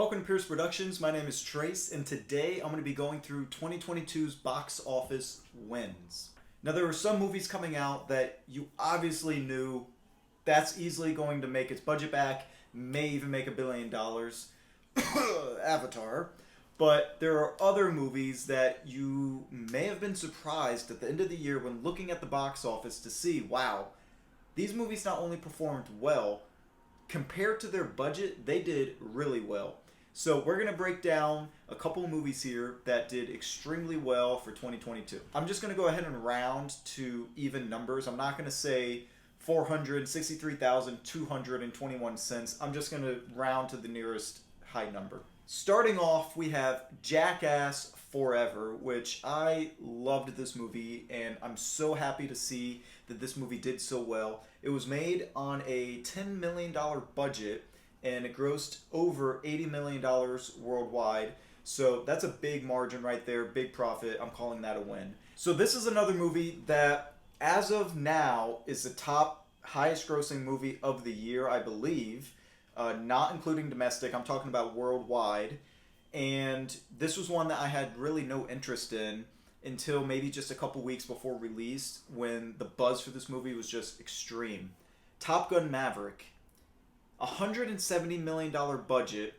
Welcome to Pierce Productions. My name is Trace, and today I'm going to be going through 2022's box office wins. Now, there were some movies coming out that you obviously knew that's easily going to make its budget back, may even make $1 billion. Avatar. But there are other movies that you may have been surprised at the end of the year when looking at the box office to see, wow, these movies not only performed well, compared to their budget, they did really well. So we're going to break down a couple of movies here that did extremely well for 2022. I'm just going to go ahead and round to even numbers. I'm not going to say 463,221 cents. I'm just going to round to the nearest high number. Starting off, we have Jackass Forever, which I loved this movie, and I'm so happy to see that this movie did so well. It was made on a $10 million budget, and it grossed over $80 million worldwide. So that's a big margin right there, big profit. I'm calling that a win. So this is another movie that, as of now, is the top highest grossing movie of the year, I believe. Not including domestic, I'm talking about worldwide. And this was one that I had really no interest in until maybe just a couple weeks before release, when the buzz for this movie was just extreme. Top Gun Maverick. $170 million budget,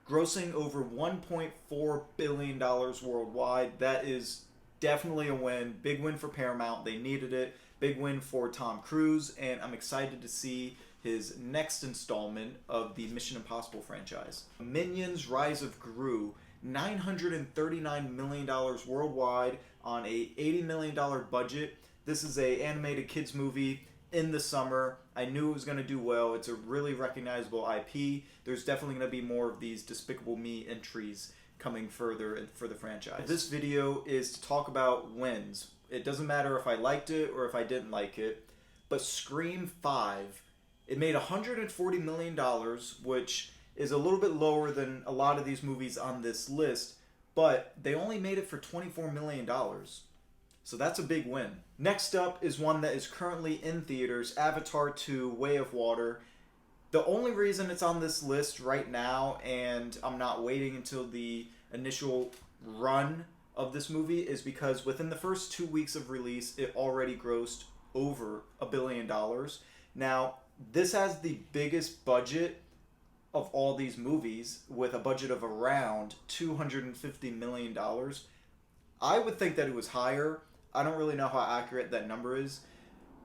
grossing over $1.4 billion worldwide. That is definitely a win. Big win for Paramount. They needed it. Big win for Tom Cruise, and I'm excited to see his next installment of the Mission Impossible franchise. Minions Rise of Gru, $939 million worldwide on a $80 million budget. This is a animated kids movie in the summer. I knew it was going to do well. It's a really recognizable IP. There's definitely going to be more of these Despicable Me entries coming further for the franchise. This video is to talk about wins. It doesn't matter if I liked it or if I didn't like it, but Scream 5, it made $140 million, which is a little bit lower than a lot of these movies on this list, but they only made it for $24 million. So that's a big win. Next up is one that is currently in theaters, Avatar 2: Way of Water. The only reason it's on this list right now, and I'm not waiting until the initial run of this movie, is because within the first 2 weeks of release, it already grossed over $1 billion. Now, this has the biggest budget of all these movies, with a budget of around $250 million. I would think that it was higher. I don't really know how accurate that number is,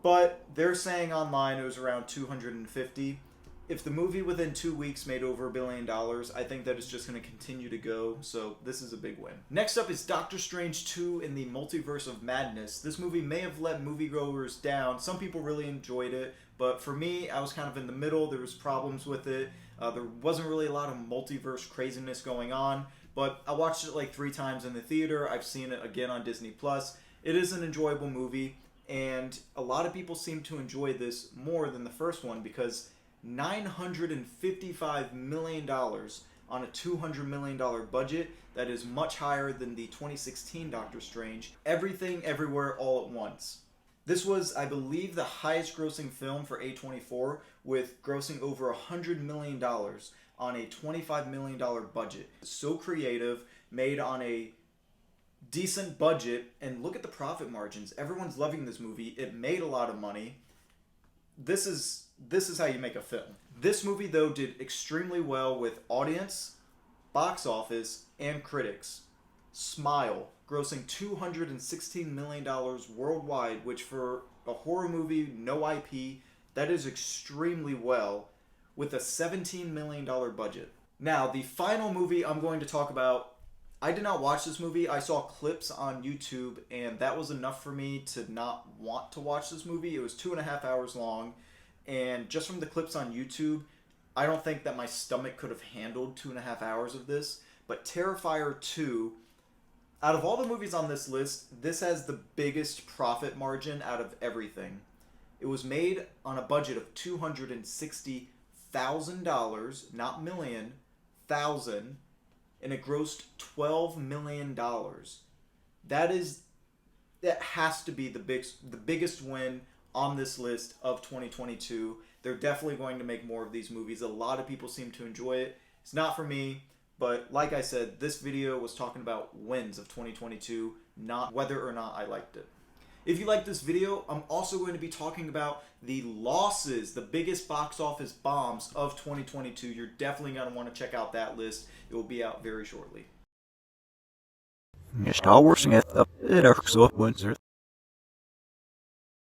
but they're saying online it was around 250. If the movie within 2 weeks made over $1 billion, I think that it's just going to continue to go, so this is a big win. Next up is Doctor Strange 2 in the Multiverse of Madness. This movie may have let moviegoers down. Some people really enjoyed it, but for me, I was kind of in the middle. There was problems with it. There wasn't really a lot of multiverse craziness going on, but I watched it like 3 times in the theater. I've seen it again on Disney+. It is an enjoyable movie, and a lot of people seem to enjoy this more than the first one because $955 million on a $200 million budget. That is much higher than the 2016 Doctor Strange. Everything, Everywhere, All at Once. This was, I believe, the highest grossing film for A24, with grossing over $100 million on a $25 million budget. So creative, made on a decent budget, and look at the profit margins. Everyone's loving this movie. It made a lot of money. This is how you make a film. This movie, though, did extremely well with audience, box office, and critics. Smile, grossing $216 million worldwide, which for a horror movie, no IP, that is extremely well, with a $17 million budget. Now, the final movie I'm going to talk about, I did not watch this movie. I saw clips on YouTube, and that was enough for me to not want to watch this movie. It was 2.5 hours long, and just from the clips on YouTube, I don't think that my stomach could have handled 2.5 hours of this. But Terrifier 2, out of all the movies on this list, this has the biggest profit margin out of everything. It was made on a budget of $260,000, not million, thousand, and it grossed $12 million. That has to be the biggest win on this list of 2022. They're definitely going to make more of these movies. A lot of people seem to enjoy it. It's not for me, But like I said, this video was talking about wins of 2022, not whether or not I liked it. If you like this video, I'm also going to be talking about the losses, the biggest box office bombs of 2022. You're definitely going to want to check out that list. It will be out very shortly. Star Wars